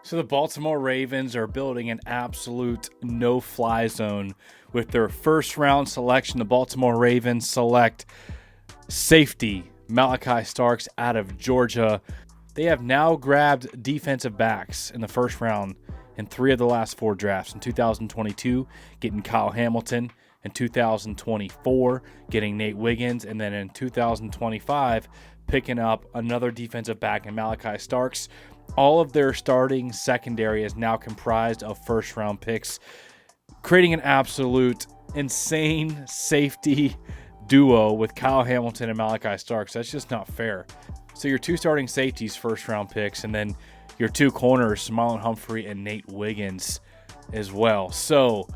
So the Baltimore Ravens are building an absolute no-fly zone with their first round selection. The Baltimore Ravens select safety Malachi Starks out of Georgia. They have now grabbed defensive backs in the first round in 3 of the last 4 drafts. In 2022, getting Kyle Hamilton. In 2024, getting Nate Wiggins. And then in 2025, picking up another defensive back in Malachi Starks. All of their starting secondary is now comprised of first-round picks, creating an absolute insane safety duo with Kyle Hamilton and Malachi Starks. That's just not fair. So your 2 starting safeties, first-round picks, and then your 2 corners, Marlon Humphrey and Nate Wiggins as well. So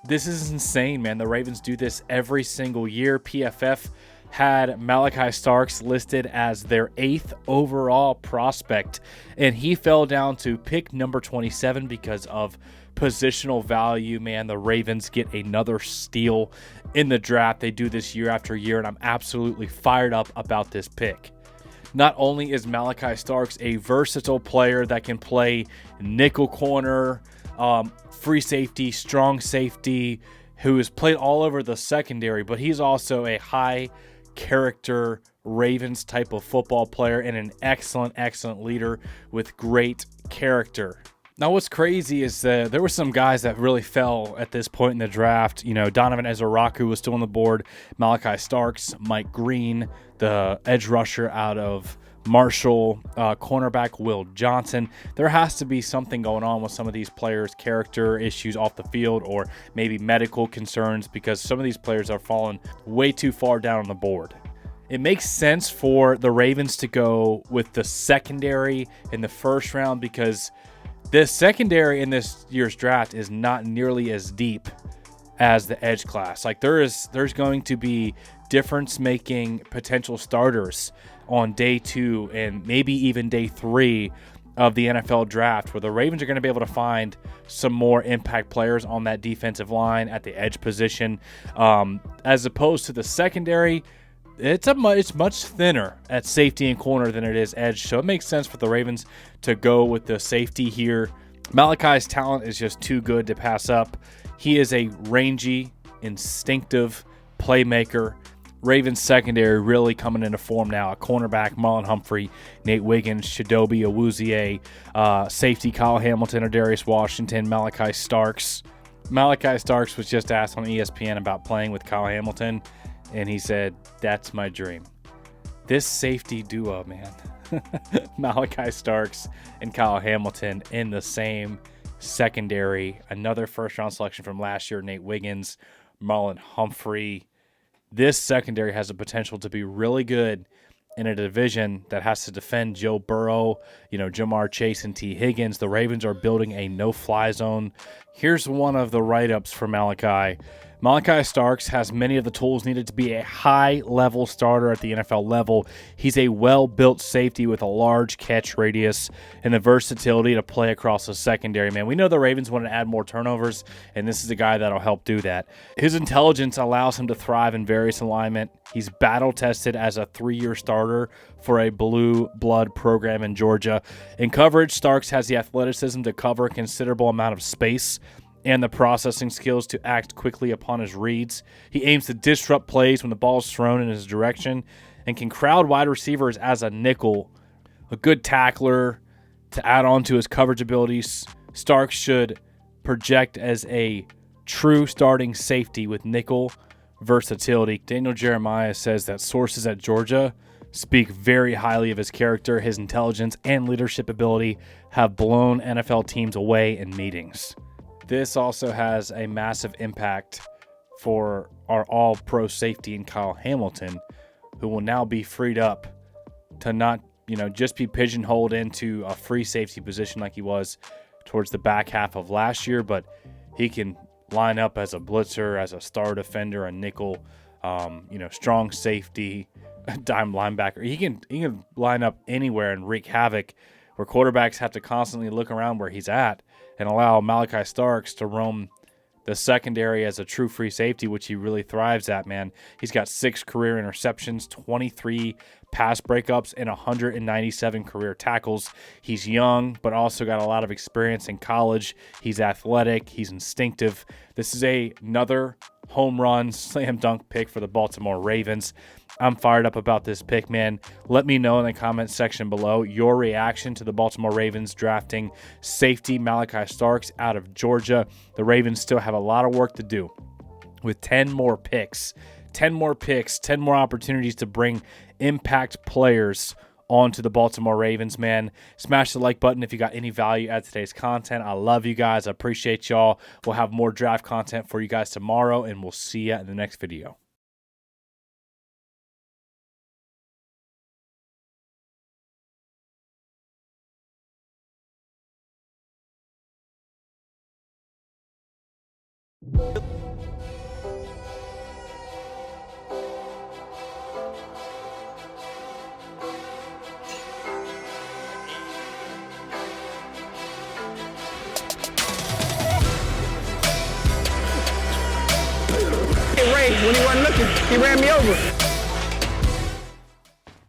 this is insane, man. The Ravens do this every single year. PFF had Malachi Starks listed as their 8th overall prospect, and he fell down to pick number 27 because of positional value. Man, the Ravens get another steal in the draft. They do this year after year, and I'm absolutely fired up about this pick. Not only is Malachi Starks a versatile player that can play nickel corner, free safety, strong safety, who has played all over the secondary, but he's also a high character Ravens type of football player and an excellent leader with great character. Now, what's crazy is that there were some guys that really fell at this point in the draft. You know, Donovan Ezeraku was still on the board, Malachi Starks, Mike Green, the edge rusher out of Marshall, cornerback Will Johnson. There has to be something going on with some of these players' character issues off the field, or maybe medical concerns, because some of these players are falling way too far down on the board. It makes sense for the Ravens to go with the secondary in the first round, because this secondary in this year's draft is not nearly as deep as the edge class. Like there's going to be difference-making potential starters on day 2 and maybe even day 3 of the NFL draft, where the Ravens are going to be able to find some more impact players on that defensive line at the edge position, as opposed to the secondary. It's much thinner at safety and corner than it is edge, so it makes sense for the Ravens to go with the safety here. Malachi's talent is just too good to pass up. He is a rangy, instinctive playmaker. Ravens secondary really coming into form now. A cornerback, Marlon Humphrey, Nate Wiggins, Chidobe Awuzie, safety Kyle Hamilton or Darius Washington, Malachi Starks. Malachi Starks was just asked on ESPN about playing with Kyle Hamilton, and he said, "That's my dream." This safety duo, man. Malachi Starks and Kyle Hamilton in the same secondary. Another first-round selection from last year, Nate Wiggins, Marlon Humphrey. This secondary has the potential to be really good in a division that has to defend Joe Burrow, Jamar Chase, and T. Higgins. The Ravens are building a no-fly zone. Here's one of the write-ups for Malachi. Malachi Starks has many of the tools needed to be a high-level starter at the NFL level. He's a well-built safety with a large catch radius and the versatility to play across the secondary. Man, we know the Ravens want to add more turnovers, and this is a guy that'll help do that. His intelligence allows him to thrive in various alignment. He's battle-tested as a 3-year starter for a blue blood program in Georgia. In coverage, Starks has the athleticism to cover a considerable amount of space and the processing skills to act quickly upon his reads. He aims to disrupt plays when the ball is thrown in his direction and can crowd wide receivers as a nickel. A good tackler to add on to his coverage abilities. Starks should project as a true starting safety with nickel versatility. Daniel Jeremiah says that sources at Georgia speak very highly of his character. His intelligence and leadership ability have blown NFL teams away in meetings. This also has a massive impact for our all-pro safety in Kyle Hamilton, who will now be freed up to not, just be pigeonholed into a free safety position like he was towards the back half of last year, but he can line up as a blitzer, as a star defender, a nickel, strong safety, dime linebacker. He can line up anywhere and wreak havoc, where quarterbacks have to constantly look around where he's at and allow Malachi Starks to roam the secondary as a true free safety, which he really thrives at, man. He's got 6 career interceptions, 23 pass breakups, and 197 career tackles. He's young, but also got a lot of experience in college. He's athletic. He's instinctive. This is another home run, slam dunk pick for the Baltimore Ravens. I'm fired up about this pick, man. Let me know in the comment section below your reaction to the Baltimore Ravens drafting safety Malachi Starks out of Georgia. The Ravens still have a lot of work to do with 10 more picks, 10 more opportunities to bring impact players onto the Baltimore Ravens, man. Smash the like button if you got any value out of today's content. I love you guys. I appreciate y'all. We'll have more draft content for you guys tomorrow, and we'll see you in the next video. When he wasn't looking, he ran me over.